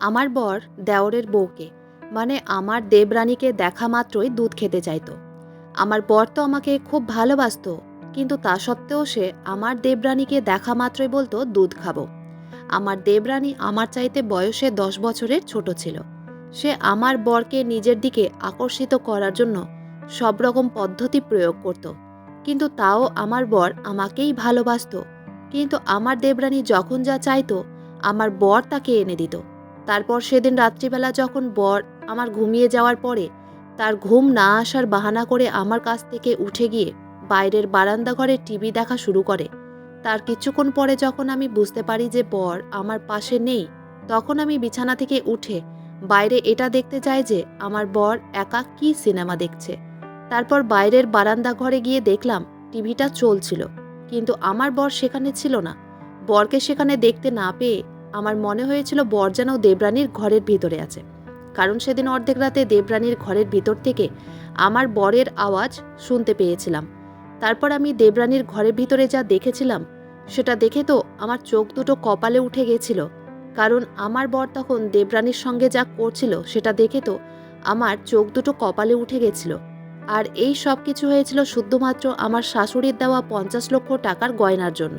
আমার বর দেওরের বউকে মানে আমার দেবরানীকে দেখা মাত্রই দুধ খেতে চাইতো। আমার বর তো আমাকে খুব ভালোবাসতো, কিন্তু তা সত্ত্বেও সে আমার দেবরানীকে দেখা মাত্রই বলতো দুধ খাবো। আমার দেবরানী আমার চাইতে বয়সে 10 বছরের ছোট ছিল। সে আমার বরকে নিজের দিকে আকর্ষিত করার জন্য সব রকম পদ্ধতি প্রয়োগ করত, কিন্তু তাও আমার বর আমাকেই ভালোবাসতো। কিন্তু আমার দেবরানী যখন যা চাইতো আমার বর তাকে এনে দিত। তারপর সেদিন রাত্রিবেলা যখন বর আমার ঘুমিয়ে যাওয়ার পরে তার ঘুম না আসার বাহানা করে আমার কাছ থেকে উঠে গিয়ে বাইরের বারান্দা ঘরে টিভি দেখা শুরু করে, তার কিছুক্ষণ পরে যখন আমি বুঝতে পারি যে বর আমার পাশে নেই, তখন আমি বিছানা থেকে উঠে বাইরে এটা দেখতে যাই যে আমার বর একা কী সিনেমা দেখছে। তারপর বাইরের বারান্দা ঘরে গিয়ে দেখলাম টিভিটা চলছিল, কিন্তু আমার বর সেখানে ছিল না। বরকে সেখানে দেখতে না পেয়ে আমার মনে হয়েছিল বর যেন দেবরানীর ঘরের ভিতরে আছে, কারণ সেদিন অর্ধেক রাতে দেবরানীর ঘরের ভিতর থেকে আমার বরের আওয়াজ শুনতে পেয়েছিলাম। তারপর আমি দেবরানীর ঘরের ভিতরে যা দেখেছিলাম সেটা দেখে তো আমার চোখ দুটো কপালে উঠে গেছিল, কারণ আমার বর তখন দেবরানীর সঙ্গে যা করছিল সেটা দেখে তো আমার চোখ দুটো কপালে উঠে গেছিল। আর এই সব কিছু হয়েছিল শুধুমাত্র আমার শাশুড়ির দেওয়া 50 লক্ষ টাকার গয়নার জন্য।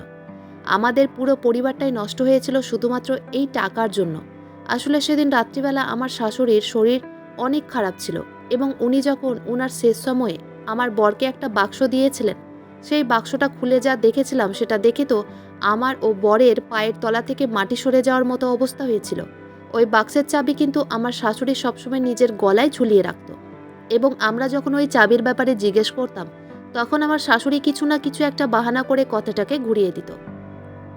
আমাদের পুরো পরিবারটাই নষ্ট হয়েছিল শুধুমাত্র এই টাকার জন্য। আসলে সেদিন রাত্রিবেলা আমার শাশুড়ির শরীর অনেক খারাপ ছিল, এবং উনি যখন উনার শেষ সময়ে আমার বরকে একটা বাক্স দিয়েছিলেন, সেই বাক্সটা খুলে যা দেখেছিলাম সেটা দেখে তো আমার ও বরের পায়ের তলা থেকে মাটি সরে যাওয়ার মতো অবস্থা হয়েছিল। ওই বাক্সের চাবি কিন্তু আমার শাশুড়ি সবসময় নিজের গলায় ঝুলিয়ে রাখত, এবং আমরা যখন ওই চাবির ব্যাপারে জিজ্ঞেস করতাম তখন আমার শাশুড়ি কিছু না কিছু একটা বাহানা করে কথাটাকে ঘুরিয়ে দিত।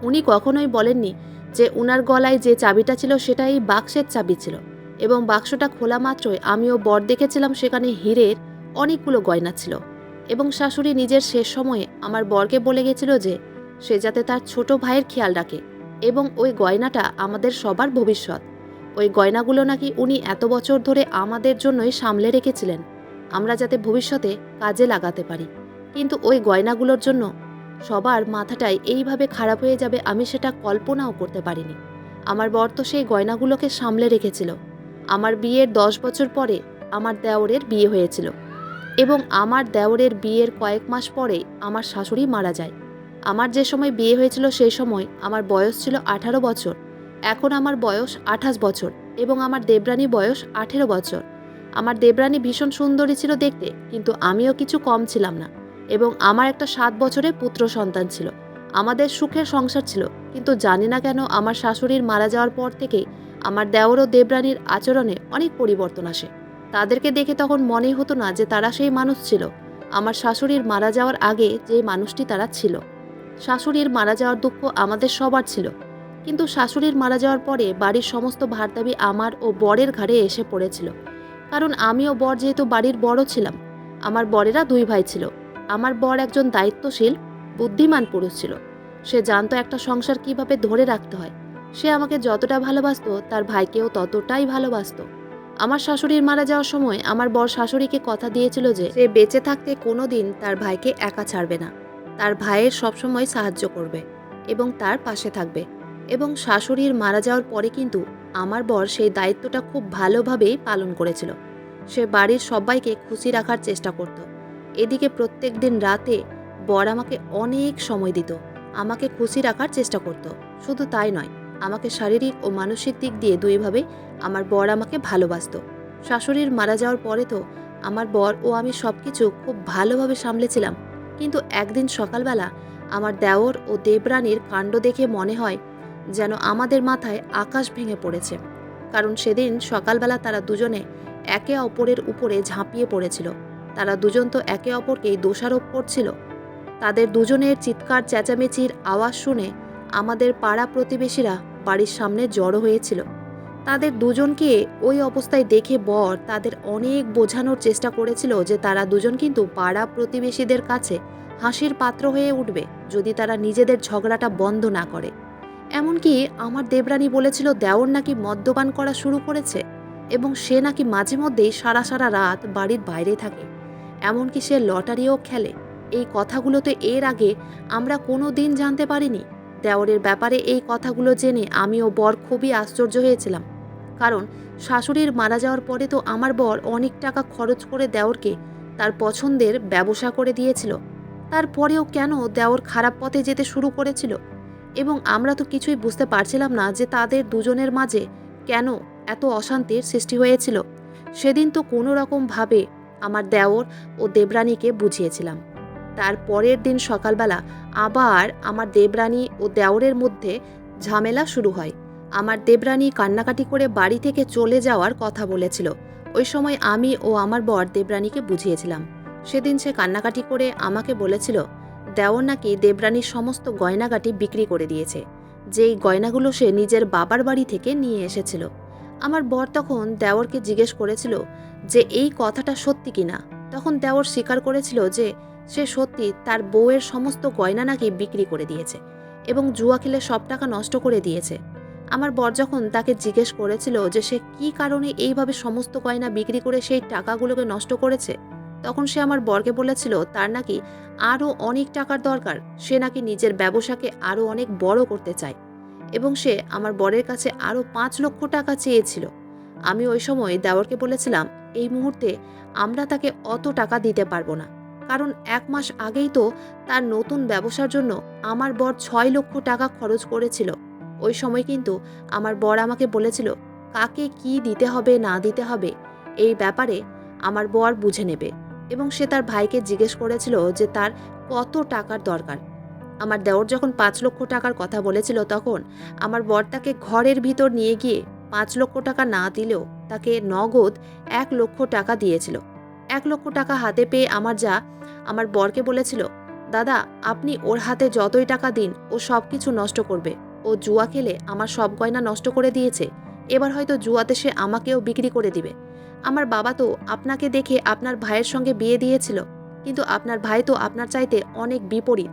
উনি কখনোই বলেননি যে উনার গলায় যে চাবিটা ছিল সেটা এই বাক্সের চাবি ছিল, এবং বাক্সটা খোলা মাত্রই আমিও বর দেখেছিলাম সেখানে হীরের অনেকগুলো গয়না ছিল। এবং শাশুড়ি নিজের শেষ সময়ে আমার বরকে বলে গেছিল যে সে যাতে তার ছোট ভাইয়ের খেয়াল রাখে, এবং ওই গয়নাটা আমাদের সবার ভবিষ্যৎ। ওই গয়নাগুলো নাকি উনি এত বছর ধরে আমাদের জন্যই সামলে রেখেছিলেন, আমরা যাতে ভবিষ্যতে কাজে লাগাতে পারি। কিন্তু ওই গয়নাগুলোর জন্য সবার মাথাটাই এইভাবে খারাপ হয়ে যাবে আমি সেটা কল্পনাও করতে পারিনি। আমার বর তো সেই গয়নাগুলোকে সামলে রেখেছিল। আমার বিয়ের 10 বছর পরে আমার দেওরের বিয়ে হয়েছিল, এবং আমার দেওরের বিয়ের কয়েক মাস পরেই আমার শাশুড়ি মারা যায়। আমার যে সময় বিয়ে হয়েছিল সেই সময় আমার বয়স ছিল 18 বছর। এখন আমার বয়স 28 বছর, এবং আমার দেবরানী বয়স 18 বছর। আমার দেবরানী ভীষণ সুন্দরী ছিল দেখতে, কিন্তু আমিও কিছু কম ছিলাম না। এবং আমার একটা 7 বছরের পুত্র সন্তান ছিল। আমাদের সুখের সংসার ছিল, কিন্তু জানি না কেন আমার শাশুড়ির মারা যাওয়ার পর থেকেই আমার দেওর ও দেবরানীর আচরণে অনেক পরিবর্তন আসে। তাদেরকে দেখে তখন মনেই হতো না যে তারা সেই মানুষ ছিল আমার শাশুড়ির মারা যাওয়ার আগে যে মানুষটি তারা ছিল। শাশুড়ির মারা যাওয়ার দুঃখ আমাদের সবার ছিল, কিন্তু শাশুড়ির মারা যাওয়ার পরে বাড়ির সমস্ত ভার দাবি আমার ও বরের ঘাড়ে এসে পড়েছিল, কারণ আমি ও বর যেহেতু বাড়ির বড় ছিলাম। আমার বরেরা 2 ভাই ছিল। আমার বর একজন দায়িত্বশীল, বুদ্ধিমান পুরুষ ছিল। সে জানতো একটা সংসার কিভাবে ধরে রাখতে হয়। সে আমাকে যতটা ভালোবাসতো তার ভাইকেও ততটাই ভালোবাসতো। আমার শাশুড়ির মারা যাওয়ার সময় আমার বর শাশুড়িকে কথা দিয়েছিল যে সে বেঁচে থাকতে কোনোদিন তার ভাইকে একা ছাড়বে না, তার ভাইয়ের সবসময় সাহায্য করবে এবং তার পাশে থাকবে। এবং শাশুড়ির মারা যাওয়ার পরে কিন্তু আমার বর সেই দায়িত্বটা খুব ভালোভাবেই পালন করেছিল। সে বাড়ির সবাইকে খুশি রাখার চেষ্টা করত। এদিকে প্রত্যেক দিন রাতে বর আমাকে অনেক সময় দিত, আমাকে খুশি রাখার চেষ্টা করত। শুধু তাই নয়, আমাকে শারীরিক ও মানসিক দিক দিয়ে 2ভাবে আমার বর আমাকে ভালোবাসতো। শাশুড়ির মারা যাওয়ার পরে তো আমার বর ও আমি সব কিছু খুব ভালোভাবে সামলেছিলাম, কিন্তু একদিন সকালবেলা আমার দেওর ও দেবরানীর কাণ্ড দেখে মনে হয় যেন আমাদের মাথায় আকাশ ভেঙে পড়েছে। কারণ সেদিন সকালবেলা তারা দুজনে একে অপরের উপরে ঝাঁপিয়ে পড়েছিল। তারা দুজন তো একে অপরকেই দোষারোপ করছিল। তাদের দুজনের চিৎকার চেঁচামেচির আওয়াজ শুনে আমাদের পাড়া প্রতিবেশীরা বাড়ির সামনে জড়ো হয়েছিল। তাদের দুজনকে ওই অবস্থায় দেখে বর তাদের অনেক বোঝানোর চেষ্টা করেছিল যে তারা দুজন কিন্তু পাড়া প্রতিবেশীদের কাছে হাসির পাত্র হয়ে উঠবে যদি তারা নিজেদের ঝগড়াটা বন্ধ না করে। এমনকি আমার দেবরানী বলেছিল দেওর নাকি মদ্যপান করা শুরু করেছে, এবং সে নাকি মাঝে মধ্যেই সারা সারা রাত বাড়ির বাইরে থাকে, এমনকি সে লটারিও খেলে। এই কথাগুলো তো এর আগে আমরা কোনো দিন জানতে পারিনি। দেওরের ব্যাপারে এই কথাগুলো জেনে আমি ও বর খুবই আশ্চর্য হয়েছিলাম, কারণ শাশুড়ির মারা যাওয়ার পরে তো আমার বর অনেক টাকা খরচ করে দেওরকে তার পছন্দের ব্যবসা করে দিয়েছিল। তারপরেও কেন দেওর খারাপ পথে যেতে শুরু করেছিল? এবং আমরা তো কিছুই বুঝতে পারছিলাম না যে তাদের দুজনের মাঝে কেন এত অশান্তির সৃষ্টি হয়েছিল। সেদিন তো কোনো রকমভাবে আমার দেওর ও দেবরানীকে বুঝিয়েছিলাম। তার পরের দিন সকালবেলা আবার আমার দেবরানী ও দেওরের মধ্যে ঝামেলা শুরু হয়। আমার দেবরানী কান্নাকাটি করে বাড়ি থেকে চলে যাওয়ার কথা বলেছিল। ওই সময় আমি ও আমার বর দেবরানীকে বুঝিয়েছিলাম। সেদিন সে কান্নাকাটি করে আমাকে বলেছিল দেওর নাকি দেবরানীর সমস্ত গয়নাগাটি বিক্রি করে দিয়েছে, যেই গয়নাগুলো সে নিজের বাবার বাড়ি থেকে নিয়ে এসেছিল। আমার বর তখন দেওরকে জিজ্ঞেস করেছিল যে এই কথাটা সত্যি কিনা। তখন দেওর স্বীকার করেছিল যে সে সত্যি তার বউয়ের সমস্ত গয়না নাকি বিক্রি করে দিয়েছে এবং জুয়া খেলে সব টাকা নষ্ট করে দিয়েছে। আমার বর যখন তাকে জিজ্ঞেস করেছিল যে সে কি কারণে এইভাবে সমস্ত গয়না বিক্রি করে সেই টাকাগুলোকে নষ্ট করেছে, তখন সে আমার বরকে বলেছিল তার নাকি আরও অনেক টাকার দরকার, সে নাকি নিজের ব্যবসাকে আরও অনেক বড় করতে চায় এবং সে আমার বরের কাছে আরও 5 লক্ষ টাকা চেয়েছিল। আমি ওই সময় দেওরকে বলেছিলাম এই মুহূর্তে আমরা তাকে অত টাকা দিতে পারবো না, কারণ 1 মাস আগেই তো তার নতুন ব্যবসার জন্য আমার বর 6 লক্ষ টাকা খরচ করেছিল। ওই সময় কিন্তু আমার বর আমাকে বলেছিল কাকে কি দিতে হবে না দিতে হবে এই ব্যাপারে আমার বর বুঝে নেবে এবং সে তার ভাইকে জিজ্ঞেস করেছিল যে তার কত টাকার দরকার। আমার দেওর যখন 5 লক্ষ টাকার কথা বলেছিল তখন আমার বর তাকে ঘরের ভিতর নিয়ে গিয়ে 5 লক্ষ টাকা না দিলেও তাকে নগদ 1 লক্ষ টাকা দিয়েছিল। 1 লক্ষ টাকা হাতে পেয়ে আমার বরকে বলেছিল দাদা আপনি ওর হাতে যতই টাকা দিন ও সব কিছু নষ্ট করবে, ও জুয়া খেলে আমার সব গয়না নষ্ট করে দিয়েছে, এবার হয়তো জুয়াতে সে আমাকেও বিক্রি করে দিবে। আমার বাবা তো আপনাকে দেখে আপনার ভাইয়ের সঙ্গে বিয়ে দিয়েছিল, কিন্তু আপনার ভাই তো আপনার চাইতে অনেক বিপরীত,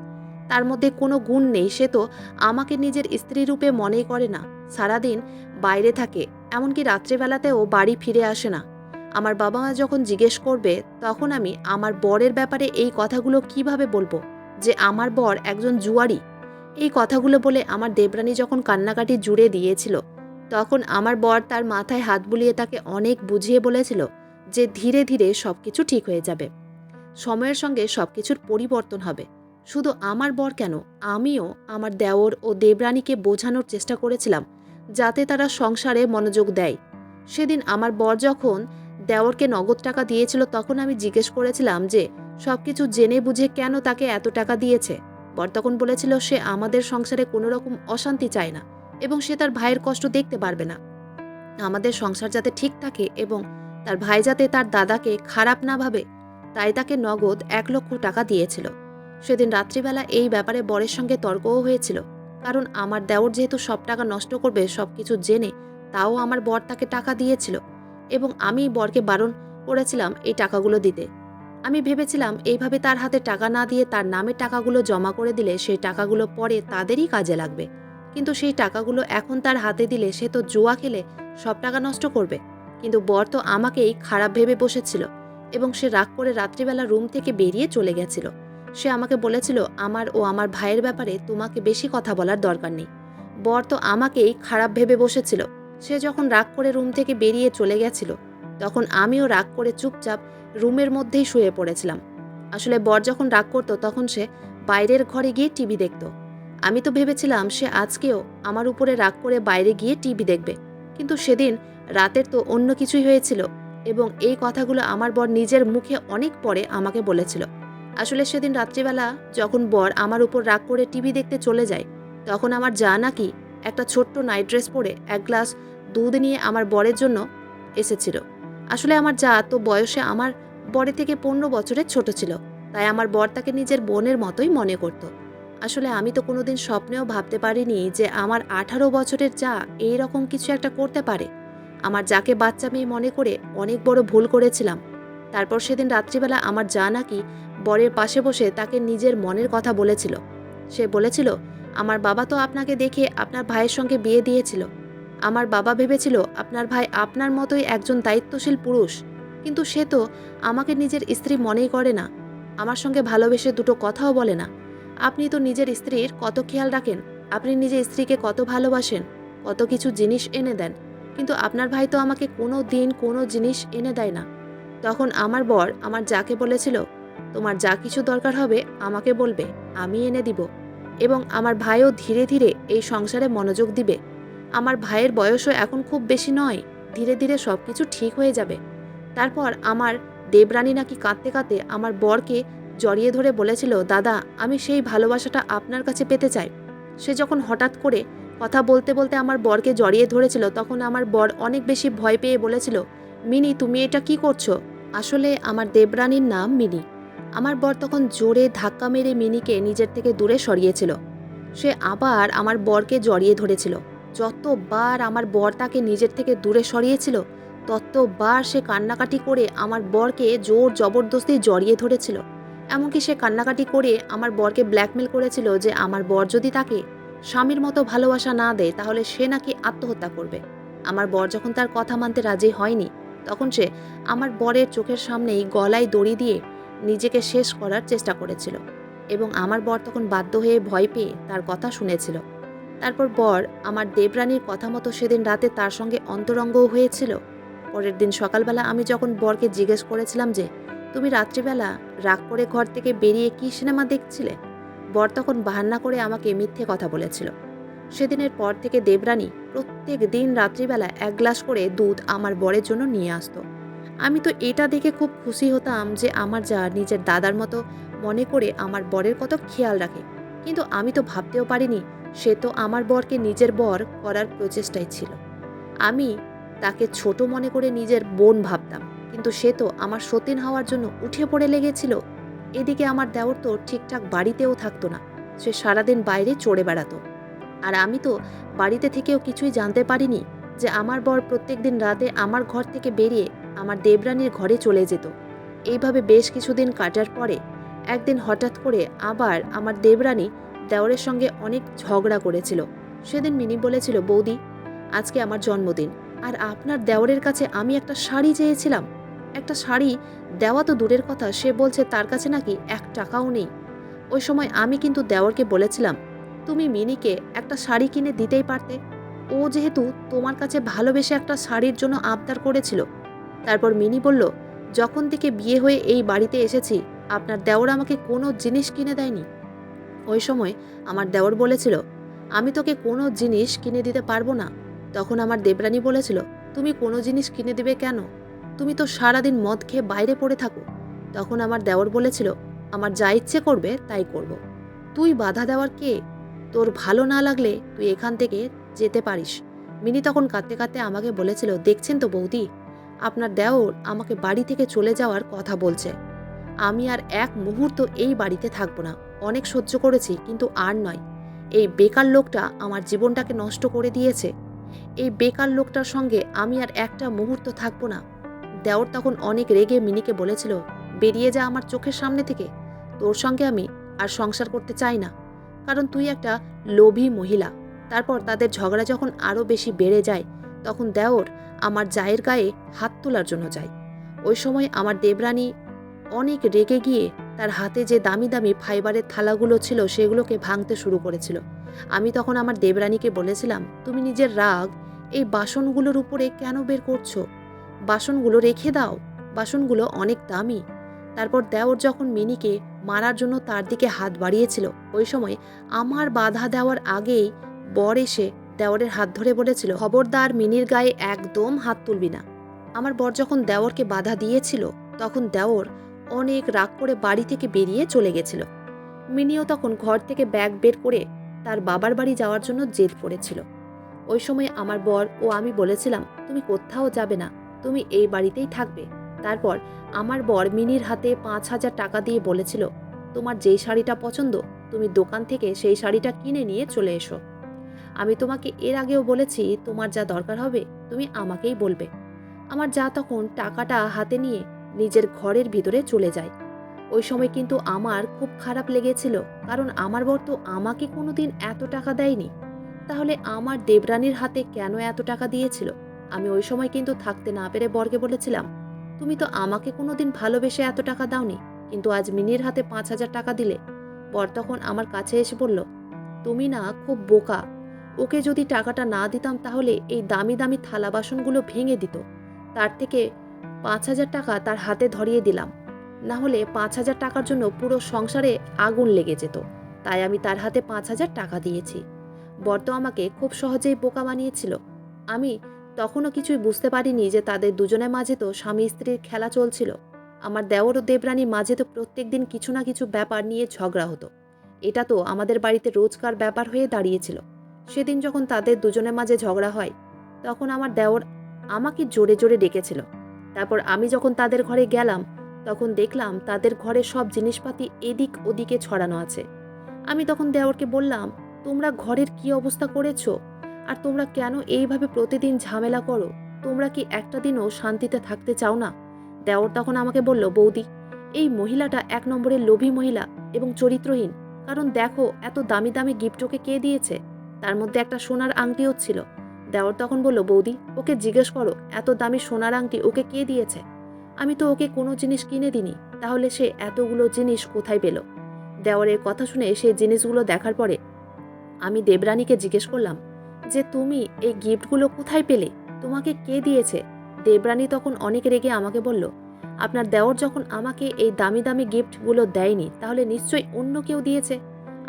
তার মধ্যে কোনো গুণ নেই, সে তো আমাকে নিজের স্ত্রী রূপে মনেই করে না, সারাদিন বাইরে থাকে, এমনকি রাত্রিবেলাতেও বাড়ি ফিরে আসে না। আমার বাবা মা যখন জিজ্ঞেস করবে তখন আমি আমার বরের ব্যাপারে এই কথাগুলো কিভাবে বলবো যে আমার বর একজন জুয়ারি? এই কথাগুলো বলে আমার দেবরানী যখন কান্নাকাটি জুড়ে দিয়েছিল তখন আমার বর তার মাথায় হাত বুলিয়ে তাকে অনেক বুঝিয়ে বলেছিল যে ধীরে ধীরে সবকিছু ঠিক হয়ে যাবে, সময়ের সঙ্গে সবকিছুর পরিবর্তন হবে। শুধু আমার বর কেন, আমিও আমার দেওর ও দেবরানীকে বোঝানোর চেষ্টা করেছিলাম যাতে তারা সংসারে মনোযোগ দেয়। সেদিন আমার বর যখন দেওরকে নগদ টাকা দিয়েছিল তখন আমি জিজ্ঞেস করেছিলাম যে সবকিছু জেনে বুঝে কেন তাকে এত টাকা দিয়েছে। বর তখন বলেছিল সে আমাদের সংসারে কোনো রকম অশান্তি চায় না এবং সে তার ভাইয়ের কষ্ট দেখতে পারবে না, আমাদের সংসার যাতে ঠিক থাকে এবং তার ভাই যাতে তার দাদাকে খারাপ না ভাবে, তাই তাকে নগদ 1 লক্ষ টাকা দিয়েছিল। সেদিন রাত্রিবেলা এই ব্যাপারে বরের সঙ্গে তর্কও হয়েছিল, কারণ আমার দেওর যেহেতু সব টাকা নষ্ট করবে সবকিছু জেনে, তাও আমার বর তাকে টাকা দিয়েছিল এবং আমি বরকে বারণ করেছিলাম এই টাকাগুলো দিতে। আমি ভেবেছিলাম এইভাবে তার হাতে টাকা না দিয়ে তার নামে টাকাগুলো জমা করে দিলে সেই টাকাগুলো পরে তাদেরই কাজে লাগবে, কিন্তু সেই টাকাগুলো এখন তার হাতে দিলে সে তো জুয়া খেলে সব টাকা নষ্ট করবে। কিন্তু বর তো আমাকেই খারাপ ভেবে বসেছিল এবং সে রাগ করে রাত্রিবেলা রুম থেকে বেরিয়ে চলে গেছিল। সে আমাকে বলেছিল আমার ও আমার ভাইয়ের ব্যাপারে তোমাকে বেশি কথা বলার দরকার নেই। বর তো আমাকেই খারাপ ভেবে বসেছিল। সে যখন রাগ করে রুম থেকে বেরিয়ে চলে গেছিল তখন আমিও রাগ করে চুপচাপ রুমের মধ্যেই শুয়ে পড়েছিলাম। আসলে বর যখন রাগ করতো তখন সে বাইরের ঘরে গিয়ে টিভি দেখত। আমি তো ভেবেছিলাম সে আজকেও আমার উপরে রাগ করে বাইরে গিয়ে টিভি দেখবে, কিন্তু সেদিন রাতের তো অন্য কিছুই হয়েছিল এবং এই কথাগুলো আমার বর নিজের মুখে অনেক পরে আমাকে বলেছিল। আসলে সেদিন রাত্রিবেলা যখন বর আমার উপর রাগ করে টিভি দেখতে চলে যায় তখন আমার যা নাকি একটা ছোট্ট নাইট ড্রেস পরে 1 গ্লাস দুধ নিয়ে আমার বরের জন্য এসেছিল। আসলে আমার যা তো বয়সে আমার বরের থেকে 15 বছরের ছোট ছিল, তাই আমার বর তাকে নিজের বোনের মতোই মনে করত। আসলে আমি তো কোনোদিন স্বপ্নেও ভাবতে পারিনি যে আমার 18 বছরের যা এই রকম কিছু একটা করতে পারে। আমার যাকে বাচ্চা মেয়ে মনে করে অনেক বড় ভুল করেছিলাম। তারপর সেদিন রাত্রিবেলা আমার যা নাকি বরের পাশে বসে তাকে নিজের মনের কথা বলেছিল। সে বলেছিল আমার বাবা তো আপনাকে দেখে আপনার ভাইয়ের সঙ্গে বিয়ে দিয়েছিল। আমার বাবা ভেবেছিল আপনার ভাই আপনার মতোই একজন দায়িত্বশীল পুরুষ, কিন্তু সে তো আমাকে নিজের স্ত্রী মনেই করে না, আমার সঙ্গে ভালোবেসে দুটো কথাও বলে না। আপনি তো নিজের স্ত্রীর কত খেয়াল রাখেন, আপনি নিজের স্ত্রীকে কত ভালোবাসেন, কত কিছু জিনিস এনে দেন, কিন্তু আপনার ভাই তো আমাকে কোনো দিন কোনো জিনিস এনে দেয় না। তখন আমার বর আমার যাকে বলেছিল, তোমার যা কিছু দরকার হবে আমাকে বলবে, আমি এনে দিব, এবং আমার ভাইও ধীরে ধীরে এই সংসারে মনোযোগ দিবে। আমার ভাইয়ের বয়সও এখন খুব বেশি নয়, ধীরে ধীরে সব কিছু ঠিক হয়ে যাবে। তারপর আমার দেবরানী নাকি কাঁদতে কাঁদতে আমার বরকে জড়িয়ে ধরে বলেছিল, দাদা আমি সেই ভালোবাসাটা আপনার কাছে পেতে চাই। সে যখন হঠাৎ করে কথা বলতে বলতে আমার বরকে জড়িয়ে ধরেছিল, তখন আমার বর অনেক বেশি ভয় পেয়ে বলেছিল, মিনি তুমি এটা কি করছো? আসলে আমার দেবরানীর নাম মিনি। আমার বর তখন জোরে ধাক্কা মেরে মিনিকে নিজের থেকে দূরে সরিয়েছিল। সে আবার আমার বরকে জড়িয়ে ধরেছিল। যতবার আমার বর তাকে নিজের থেকে দূরে সরিয়েছিল, ততবার সে কান্নাকাটি করে আমার বরকে জোর জবরদস্তি জড়িয়ে ধরেছিল। এমনকি সে কান্নাকাটি করে আমার বরকে ব্ল্যাকমেল করেছিল যে আমার বর যদি তাকে স্বামীর মতো ভালোবাসা না দেয় তাহলে সে নাকি আত্মহত্যা করবে। আমার বর যখন তার কথা মানতে রাজি হয়নি, তখন সে আমার বরের চোখের সামনেই গলায় দড়ি দিয়ে নিজেকে শেষ করার চেষ্টা করেছিল, এবং আমার বর তখন বাধ্য হয়ে ভয় পেয়ে তার কথা শুনেছিল। তারপর বর আমার দেবরানীর কথা মতো সেদিন রাতে তার সঙ্গে অন্তরঙ্গও হয়েছিল। পরের দিন সকালবেলা আমি যখন বরকে জিজ্ঞেস করেছিলাম যে, তুমি রাত্রিবেলা রাগ করে ঘর থেকে বেরিয়ে কি সিনেমা দেখছিলে, বর তখন বাহান্না করে আমাকে মিথ্যে কথা বলেছিল। সেদিনের পর থেকে দেবরানী প্রত্যেক দিন রাত্রিবেলা 1 গ্লাস করে দুধ আমার বরের জন্য নিয়ে আসতো। আমি তো এটা দেখে খুব খুশি হতাম যে আমার যা নিজের দাদার মতো মনে করে আমার বরের কত খেয়াল রাখে। কিন্তু আমি তো ভাবতেও পারিনি সে তো আমার বরকে নিজের বর করার প্রচেষ্টায় ছিল। আমি তাকে ছোট মনে করে নিজের বোন ভাবতাম, কিন্তু সে তো আমার সতীন হওয়ার জন্য উঠে পড়ে লেগেছিল। এদিকে আমার দেওর তো ঠিকঠাক বাড়িতেও থাকতো না, সে সারাদিন বাইরে চড়ে বেড়াতো। আর আমি তো বাড়িতে থেকেও কিছুই জানতে পারিনি যে আমার বর প্রত্যেক দিন রাতে আমার ঘর থেকে বেরিয়ে আমার দেবরানীর ঘরে চলে যেত। এইভাবে বেশ কিছুদিন কাটার পরে একদিন হঠাৎ করে আবার আমার দেবরানী দেওরের সঙ্গে অনেক ঝগড়া করেছিল। সেদিন মিনি বলেছিল, বৌদি আজকে আমার জন্মদিন, আর আপনার দেওরের কাছে আমি একটা শাড়ি চেয়েছিলাম। একটা শাড়ি দেওয়া তো দূরের কথা, সে বলছে তার কাছে নাকি 1 টাকাও নেই। ওই সময় আমি কিন্তু দেওরকে বলেছিলাম, তুমি মিনিকে একটা শাড়ি কিনে দিতেই পারতে, ও যেহেতু তোমার কাছে ভালোবেসে একটা শাড়ির জন্য আবদার করেছিল। তারপর মিনি বলল, যখন থেকে বিয়ে হয়ে এই বাড়িতে এসেছি আপনার দেওর আমাকে কোনো জিনিস কিনে দেয়নি। ওই সময় আমার দেওর বলেছিল, আমি তোকে কোনো জিনিস কিনে দিতে পারবো না। তখন আমার দেবরানী বলেছিল, তুমি কোনো জিনিস কিনে দেবে কেন? তুমি তো সারাদিন মদ খেয়ে বাইরে পড়ে থাকো। তখন আমার দেওর বলেছিল, আমার যা ইচ্ছে করবে তাই করব। তুই বাধা দেওয়ার কে? তোর ভালো না লাগলে তুই এখান থেকে যেতে পারিস। মিনি তখন কাঁদতে কাঁদতে আমাকে বলেছিল, দেখছেন তো বৌদি, আপনার দেওর আমাকে বাড়ি থেকে চলে যাওয়ার কথা বলছে। আমি আর এক মুহূর্ত এই বাড়িতে থাকবো না। অনেক সহ্য করেছি, কিন্তু আর নয়। এই বেকার লোকটা আমার জীবনটাকে নষ্ট করে দিয়েছে। এই বেকার লোকটার সঙ্গে আমি আর একটা মুহূর্ত থাকবো না। দেওর তখন অনেক রেগে মিনিকে বলেছিল, বেরিয়ে যা আমার চোখের সামনে থেকে। তোর সঙ্গে আমি আর সংসার করতে চাই না, কারণ তুই একটা লোভী মহিলা। তারপর তাদের ঝগড়া যখন আরও বেশি বেড়ে যায়, তখন দেওর আমার জায়ের গায়ে হাত তোলার জন্য যায়। ওই সময় আমার দেবরানী অনেক রেগে গিয়ে তার হাতে যে দামি দামি ফাইবারের থালাগুলো ছিল সেগুলোকে ভাঙতে শুরু করেছিল। আমি তখন আমার দেবরানীকে বলেছিলাম, তুমি নিজের রাগ এই বাসনগুলোর উপরে কেন বের করছো? বাসনগুলো রেখে দাও, বাসনগুলো অনেক দামি। তারপর দেওর যখন মিনিকে মারার জন্য তার দিকে হাত বাড়িয়েছিল, ওই সময় আমার বাধা দেওয়ার আগেই বর এসে দেওরের হাত ধরে বলেছিল, খবরদার মিনির গায়ে একদম হাত তুলবি না। আমার বর যখন দেওরকে বাধা দিয়েছিল, তখন দেওর অনেক রাগ করে বাড়ি থেকে বেরিয়ে চলে গেছিল। মিনিও তখন ঘর থেকে ব্যাগ বের করে তার বাবার বাড়ি যাওয়ার জন্য জেদ করেছিল। ওই সময় আমার বর ও আমি বলেছিলাম, তুমি কোথাও যাবে না, তুমি এই বাড়িতেই থাকবে। তারপর আমার বর মিনির হাতে 5,000 টাকা দিয়ে বলেছিল, তোমার যেই শাড়িটা পছন্দ তুমি দোকান থেকে সেই শাড়িটা কিনে নিয়ে চলে এসো। আমি তোমাকে এর আগেও বলেছি, তোমার যা দরকার হবে তুমি আমাকেই বলবে। আমার যা তখন টাকাটা হাতে নিয়ে নিজের ঘরের ভিতরে চলে যায়। ওই সময় কিন্তু আমার খুব খারাপ লেগেছিল, কারণ আমার বর তো আমাকে কোনোদিন এত টাকা দেয়নি। তাহলে আমার দেবরানীর হাতে কেন এত টাকা দিয়েছিল? আমি ওই সময় কিন্তু থাকতে না পেরে বরকে বলেছিলাম, তুমি তো আমাকে কোনোদিন ভালোবেসে এত টাকা দাওনি, কিন্তু আজ মিনির হাতে 5,000 টাকা দিলে। বর তখন আমার কাছে এসে বলল, তুমি না খুব বোকা। ওকে যদি টাকাটা না দিতাম তাহলে এই দামি দামি থালা বাসনগুলো ভেঙে দিত। তার থেকে ৫,০০০ টাকা তার হাতে ধরিয়ে দিলাম। না হলে ৫,০০০ টাকার জন্য পুরো সংসারে আগুন লেগে যেত। তাই আমি তার হাতে ৫,০০০ টাকা দিয়েছি। বর তো আমাকে খুব সহজেই বোকা বানিয়েছিল। আমি তখনও কিছুই বুঝতে পারিনি যে তাদের দুজনের মাঝে তো স্বামী স্ত্রীর খেলা চলছিল। আমার দেওর ও দেবরানীর মাঝে তো প্রত্যেকদিন কিছু না কিছু ব্যাপার নিয়ে ঝগড়া হতো। এটা তো আমাদের বাড়িতে রোজকার ব্যাপার হয়ে দাঁড়িয়েছিল। সেদিন যখন তাদের দুজনের মাঝে ঝগড়া হয়, তখন আমার দেওর আমাকে জোরে জোরে ডেকেছিল। তারপর আমি যখন তাদের ঘরে গেলাম, তখন দেখলাম তাদের ঘরে সব জিনিসপাতি এদিক ওদিকে ছড়ানো আছে। আমি তখন দেওরকে বললাম, তোমরা ঘরের কি অবস্থা করেছো? আর তোমরা কেন এইভাবে প্রতিদিন ঝামেলা করো? তোমরা কি একটা দিনও শান্তিতে থাকতে চাও না? দেওর তখন আমাকে বলল, বৌদি, এই মহিলাটা ১ নম্বরের লোভী মহিলা এবং চরিত্রহীন। কারণ দেখো, এত দামি দামি গিফট ওকে কে দিয়েছে? তার মধ্যে একটা সোনার আংটিও ছিল। দেওর তখন বলল, বৌদি, ওকে জিজ্ঞেস করো এত দামি সোনার আংটি ওকে কে দিয়েছে? আমি তো ওকে কোনো জিনিস কিনে দিইনি। তাহলে সে এতগুলো জিনিস কোথায় পেল? দেওরের কথা শুনে সেই জিনিসগুলো দেখার পরে আমি দেবরানীকে জিজ্ঞেস করলাম যে, তুমি এই গিফটগুলো কোথায় পেলে? তোমাকে কে দিয়েছে? দেবরানী তখন অনেক রেগে আমাকে বলল, আপনার দেওর যখন আমাকে এই দামি দামি গিফটগুলো দেয়নি, তাহলে নিশ্চয়ই অন্য কেউ দিয়েছে।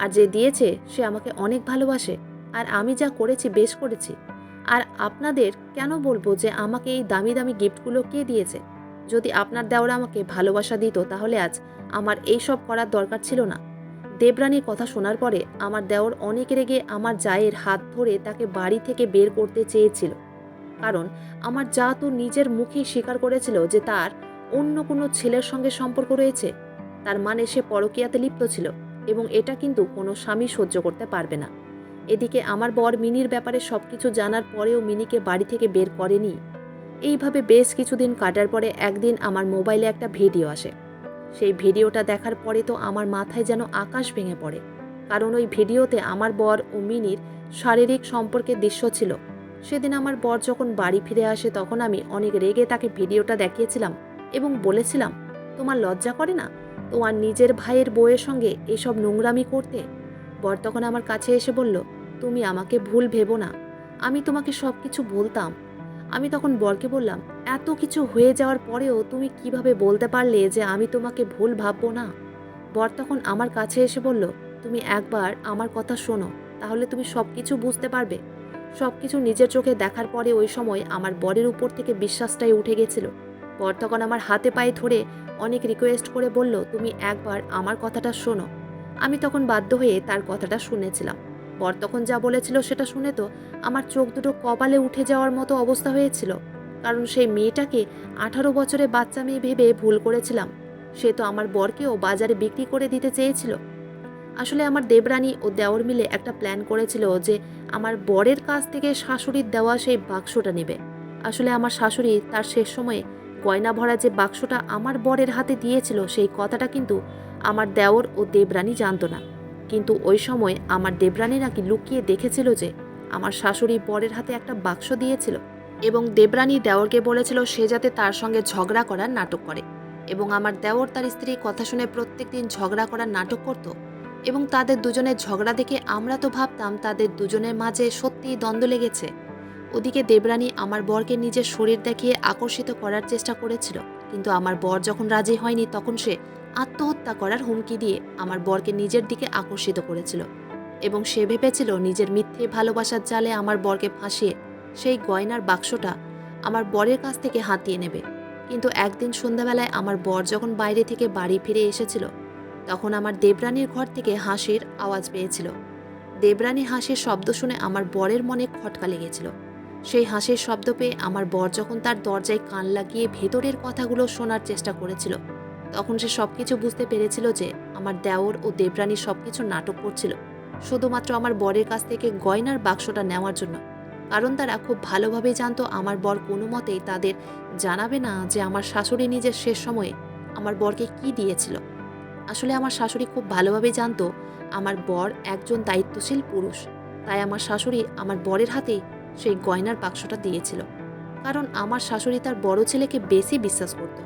আর যে দিয়েছে সে আমাকে অনেক ভালোবাসে। আর আমি যা করেছি বেশ করেছি। আর আপনাদের কেন বলবো যে আমাকে এই দামি দামি গিফটগুলো কে দিয়েছে? যদি আপনার দেওর আমাকে ভালোবাসা দিত, তাহলে আজ আমার এই সব করার দরকার ছিল না। দেবরানীর কথা শোনার পরে আমার দেওর অনেক রেগে আমার জায়ের হাত ধরে তাকে বাড়ি থেকে বের করতে চেয়েছিল। কারণ আমার জা তো নিজের মুখেই স্বীকার করেছিল যে তার অন্য কোনো ছেলের সঙ্গে সম্পর্ক রয়েছে। তার মানে সে পরকীয়াতে লিপ্ত ছিল, এবং এটা কিন্তু কোনো স্বামী সহ্য করতে পারবে না। এদিকে আমার বর মিনির ব্যাপারে সবকিছু জানার পরেও মিনিকে বাড়ি থেকে বের করেনি। এইভাবে বেশ কিছুদিন কাটার পরে একদিন আমার মোবাইলে একটা ভিডিও আসে। সেই ভিডিওটা দেখার পরে তো আমার মাথায় যেন আকাশ ভেঙে পড়ে। কারণ ওই ভিডিওতে আমার বর ও মিনির শারীরিক সম্পর্কের দৃশ্য ছিল। সেদিন আমার বর যখন বাড়ি ফিরে আসে, তখন আমি অনেক রেগে তাকে ভিডিওটা দেখিয়েছিলাম এবং বলেছিলাম, তোমার লজ্জা করে না তোমার নিজের ভাইয়ের বউয়ের সঙ্গে এসব নোংরামি করতে? বর তখন আমার কাছে এসে বলল, তুমি আমাকে ভুল ভেবো না, আমি তোমাকে সব কিছু বলতাম। আমি তখন বরকে বললাম, এত কিছু হয়ে যাওয়ার পরেও তুমি কিভাবে বলতে পারলে যে আমি তোমাকে ভুল ভাববো না? বর তখন আমার কাছে এসে বলল, তুমি একবার আমার কথা শোনো, তাহলে তুমি সব কিছু বুঝতে পারবে। সব কিছু নিজের চোখে দেখার পরে ওই সময় আমার বরের উপর থেকে বিশ্বাসটাই উঠে গেছিল। বর তখন আমার হাতে পায়ে ধরে অনেক রিকোয়েস্ট করে বলল, তুমি একবার আমার কথাটা শোনো। আমি তখন বাধ্য হয়ে তার কথাটা শুনেছিলাম। বর তখন যা বলেছিল সেটা শুনে তো আমার চোখ দুটো কপালে উঠে যাওয়ার মতো অবস্থা হয়েছিল। কারণ সেই মেয়েটাকে 18 বছরের বাচ্চা মেয়ে ভেবে ভুল করেছিলাম। সে তো আমার বরকেও বাজারে বিক্রি করে দিতে চেয়েছিল। আসলে আমার দেবরানী ও দেওর মিলে একটা প্ল্যান করেছিল যে আমার বরের কাছ থেকে শাশুড়ির দেওয়া সেই বাক্সটা নেবে। আসলে আমার শাশুড়ি তার শেষ সময়ে গয়না ভরা যে বাক্সটা আমার বরের হাতে দিয়েছিল, সেই কথাটা কিন্তু আমার দেওর ও দেবরানী জানতো না। কিন্তু ওই সময় আমার দেবরানী নাকি লুকিয়ে দেখেছিল যে আমার শাশুড়ি বরের হাতে একটা বাক্স দিয়েছিল, এবং দেবরানী দেওরকে বলেছিল সে যাতে তার সঙ্গে ঝগড়া করার নাটক করে। এবং আমার দেওর তার স্ত্রীর কথা শুনে প্রত্যেকদিন ঝগড়া করার নাটক করত। এবং তাদের দুজনের ঝগড়া দেখে আমরা তো ভাবতাম তাদের দুজনের মাঝে সত্যিই দ্বন্দ্ব লেগেছে। ওদিকে দেবরানী আমার বরকে নিজের শরীর দেখিয়ে আকর্ষিত করার চেষ্টা করেছিল, কিন্তু আমার বর যখন রাজি হয়নি, তখন সে আত্মহত্যা করার হুমকি দিয়ে আমার বরকে নিজের দিকে আকর্ষিত করেছিল। এবং সে ভেবেছিল নিজের মিথ্যে ভালোবাসার জালে আমার বরকে ফাঁসিয়ে সেই গয়নার বাক্সটা আমার বরের কাছ থেকে হাতিয়ে নেবে। কিন্তু একদিন সন্ধ্যাবেলায় আমার বর যখন বাইরে থেকে বাড়ি ফিরে এসেছিল, তখন আমার দেবরানীর ঘর থেকে হাসির আওয়াজ পেয়েছিল। দেবরানী হাসির শব্দ শুনে আমার বরের মনে খটকা লেগেছিল। সেই হাসির শব্দ পেয়ে আমার বর যখন তার দরজায় কান লাগিয়ে ভেতরের কথাগুলো শোনার চেষ্টা করেছিল, তখন সে সবকিছু বুঝতে পেরেছিল যে আমার দেওর ও দেবরানী সবকিছু নাটক করছিল শুধুমাত্র আমার বরের কাছ থেকে গয়নার বাক্সটা নেওয়ার জন্য। কারণ তারা খুব ভালোভাবেই জানতো আমার বর কোনো মতেই তাদের জানাবে না যে আমার শাশুড়ি নিজের শেষ সময়ে আমার বরকে কি দিয়েছিল। আসলে আমার শাশুড়ি খুব ভালোভাবেই জানতো আমার বর একজন দায়িত্বশীল পুরুষ। তাই আমার শাশুড়ি আমার বরের হাতেই সেই গয়নার বাক্সটা দিয়েছিল। কারণ আমার শাশুড়ি তার বড় ছেলেকে বেশি বিশ্বাস করত।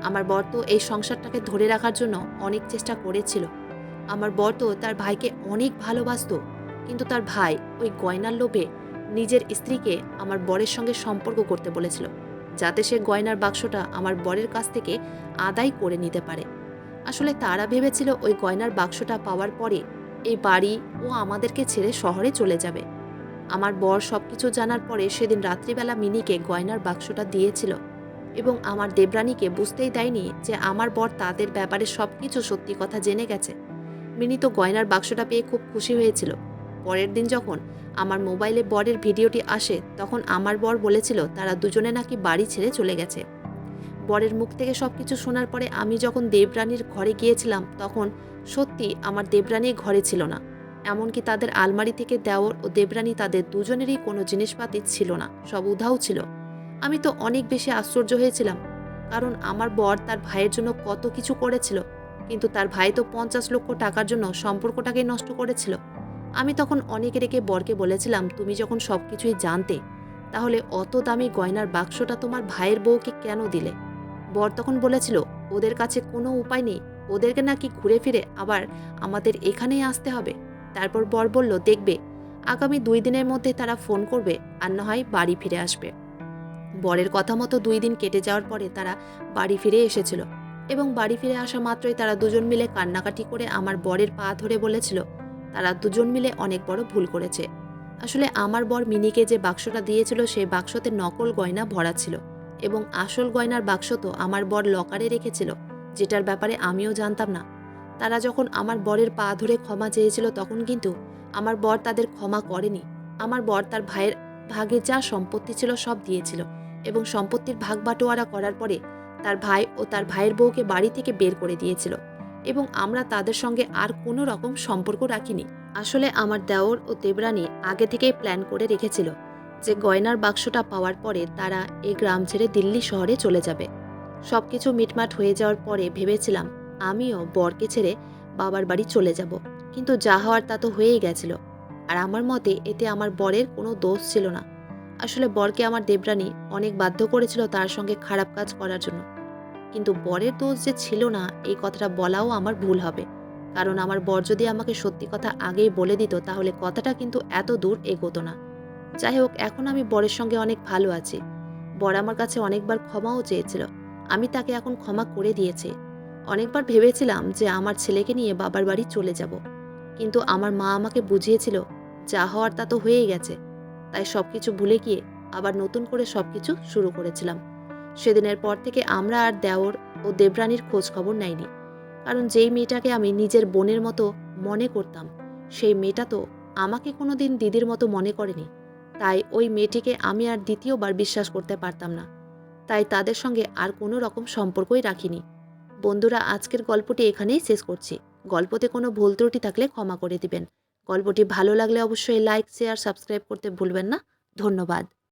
আমার বর তো এই সংসারটাকে ধরে রাখার জন্য অনেক চেষ্টা করেছিল। আমার বর তো তার ভাইকে অনেক ভালোবাসতো, কিন্তু তার ভাই ওই গয়নার লোভে নিজের স্ত্রীকে আমার বরের সঙ্গে সম্পর্ক করতে বলেছিল, যাতে সে গয়নার বাক্সটা আমার বরের কাছ থেকে আদায় করে নিতে পারে। আসলে তারা ভেবেছিল ওই গয়নার বাক্সটা পাওয়ার পরে এই বাড়ি ও আমাদেরকে ছেড়ে শহরে চলে যাবে। আমার বর সবকিছু জানার পরে সেদিন রাত্রিবেলা মিনিকে গয়নার বাক্সটা দিয়েছিল এবং আমার দেবরানীকে বুঝতেই দেয়নি যে আমার বর তাদের ব্যাপারে সবকিছু সত্যি কথা জেনে গেছে। মিনি তো গয়নার বাক্সটা পেয়ে খুব খুশি হয়েছিল। পরের দিন যখন আমার মোবাইলে বরের ভিডিওটি আসে, তখন আমার বর বলেছিল তারা দুজনে নাকি বাড়ি ছেড়ে চলে গেছে। বরের মুখ থেকে সবকিছু শোনার পরে আমি যখন দেবরানীর ঘরে গিয়েছিলাম, তখন সত্যি আমার দেবরানী ঘরে ছিল না। এমনকি তাদের আলমারি থেকে দেওর ও দেবরানী তাদের দুজনেরই কোনো জিনিসপাতি ছিল না, সব উধাও ছিল। আমি তো অনেক বেশি আশ্চর্য হয়েছিলাম, কারণ আমার বর তার ভাইয়ের জন্য কত কিছু করেছিল, কিন্তু তার ভাই তো 50 লক্ষ টাকার জন্য সম্পর্কটাকে নষ্ট করেছিল। আমি তখন অনেক রেগে বরকে বলেছিলাম, তুমি যখন সবকিছুই জানতে, তাহলে অত দামি গয়নার বাক্সটা তোমার ভাইয়ের বউকে কেন দিলে? বর তখন বলেছিল ওদের কাছে কোনো উপায় নেই, ওদেরকে নাকি ঘুরে ফিরে আবার আমাদের এখানেই আসতে হবে। তারপর বর বলল, দেখবে আগামী 2 দিনের মধ্যে তারা ফোন করবে আর না হয় বাড়ি ফিরে আসবে। বরের কথা মতো 2 দিন কেটে যাওয়ার পরে তারা বাড়ি ফিরে এসেছিল এবং বাড়ি ফিরে আসা মাত্রই তারা দুজন মিলে কান্নাকাটি করে আমার বরের পা ধরে বলেছিল তারা দুজন মিলে অনেক বড় ভুল করেছে। আসলে আমার বর মিনিকে যে বাক্সটা দিয়েছিল সেই বাক্সতে নকল গয়না ভরা ছিল এবং আসল গয়নার বাক্স তো আমার বর লকারে রেখেছিল, যেটার ব্যাপারে আমিও জানতাম না। তারা যখন আমার বরের পা ধরে ক্ষমা চেয়েছিল, তখন কিন্তু আমার বর তাদের ক্ষমা করেনি। আমার বর তার ভাইয়ের ভাগে যা সম্পত্তি ছিল সব দিয়েছিল এবং সম্পত্তির ভাগ বাটোয়ারা করার পরে তার ভাই ও তার ভাইয়ের বউকে বাড়ি থেকে বের করে দিয়েছিল এবং আমরা তাদের সঙ্গে আর কোনো রকম সম্পর্ক রাখিনি। আসলে আমার দেওর ও দেবরানী আগে থেকেই প্ল্যান করে রেখেছিল যে গয়নার বাক্সটা পাওয়ার পরে তারা এই গ্রাম ছেড়ে দিল্লি শহরে চলে যাবে। সবকিছু মিটমাট হয়ে যাওয়ার পরে ভেবেছিলাম আমিও বরকে ছেড়ে বাবার বাড়ি চলে যাব, কিন্তু যা হওয়ার তা তো হয়েই গেছিল। আর আমার মতে এতে আমার বরের কোনো দোষ ছিল না। আসলে বরকে আমার দেবরানী অনেক বাধ্য করেছিল তার সঙ্গে খারাপ কাজ করার জন্য, কিন্তু বরের দোষ যে ছিল না এই কথাটা বলাও আমার ভুল হবে, কারণ আমার বর যদি আমাকে সত্যি কথা আগেই বলে দিত তাহলে কথাটা কিন্তু এত দূর এগোতো না। যাই হোক, এখন আমি বরের সঙ্গে অনেক ভালো আছি। বর আমার কাছে অনেকবার ক্ষমাও চেয়েছিল, আমি তাকে এখন ক্ষমা করে দিয়েছি। অনেকবার ভেবেছিলাম যে আমার ছেলেকে নিয়ে বাবার বাড়ি চলে যাব, কিন্তু আমার মা আমাকে বুঝিয়েছিল যা হওয়ার তা তো হয়েই গেছে। তাই সবকিছু ভুলে গিয়ে আবার নতুন করে সবকিছু শুরু করেছিলাম। সেদিনের পর থেকে আমরা আর দেওর ও দেবরানীর খোঁজ খবর নেইনি, কারণ যেই মেয়েটাকে আমি নিজের বোনের মতো মনে করতাম সেই মেয়েটা তো আমাকে কোনোদিন দিদির মতো মনে করেনি। তাই ওই মেয়েটিকে আমি আর দ্বিতীয়বার বিশ্বাস করতে পারতাম না। তাই তাদের সঙ্গে আর কোনো রকম সম্পর্কই রাখিনি। বন্ধুরা, আজকের গল্পটি এখানেই শেষ করছি। গল্পতে কোনো ভুল ত্রুটি থাকলে ক্ষমা করে দিবেন। গল্পটি ভালো লাগলে অবশ্যই লাইক, শেয়ার, সাবস্ক্রাইব করতে ভুলবেন না। ধন্যবাদ।